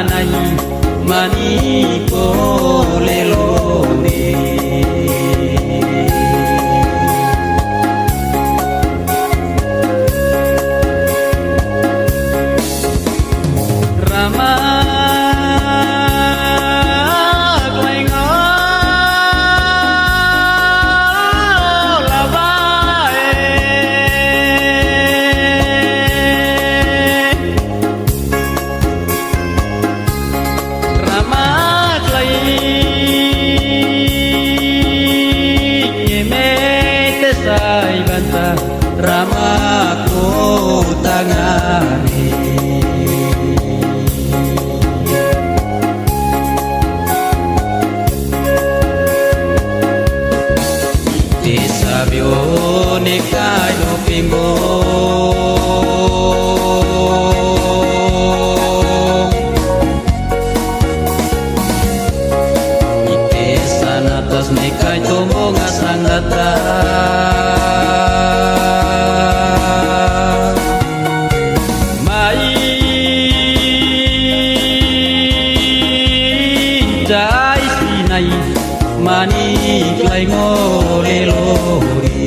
ในมานีโกเลโลเนรามาไกลงอลาบารามาไกลเมเตสายบันตารามาโกตางานีNikai no pimbo Ite sanatas nikai tomo ngasangata Mai jai sinai mani klai ngore lori